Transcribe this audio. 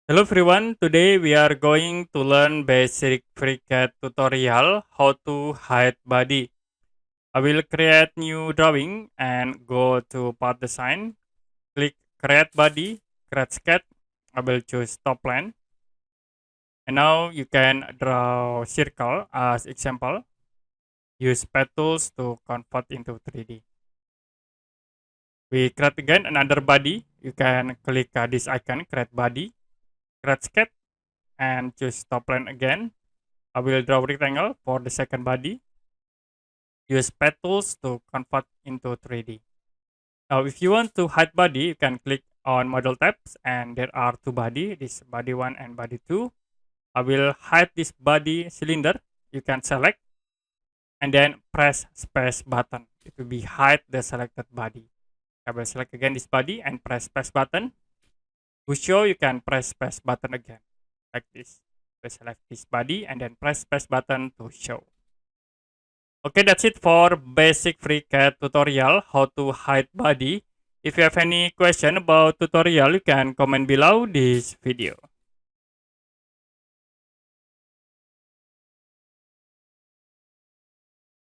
Hello everyone, today we are going to learn basic FreeCAD tutorial how to hide body. I will create new drawing and go to part design, click create body, create sketch. I will choose top line. And now you can draw circle as example. Use pet tools to convert into 3D. We create again another body. You can click this icon, create body, create sketch and choose top line again. I will draw rectangle for the second body. Use pet tools to convert into 3D. Now, if you want to hide body, you can click on model tabs and there are two body, this body 1 and body 2. I will hide this body cylinder. You can select and then press space button. It will be hide the selected body. I will select again this body and press space button. To show, you can press space button again like this. We select this body and then press space button to show. Okay, that's it for basic FreeCAD tutorial how to hide body. If you have any question about tutorial, you can comment below this video.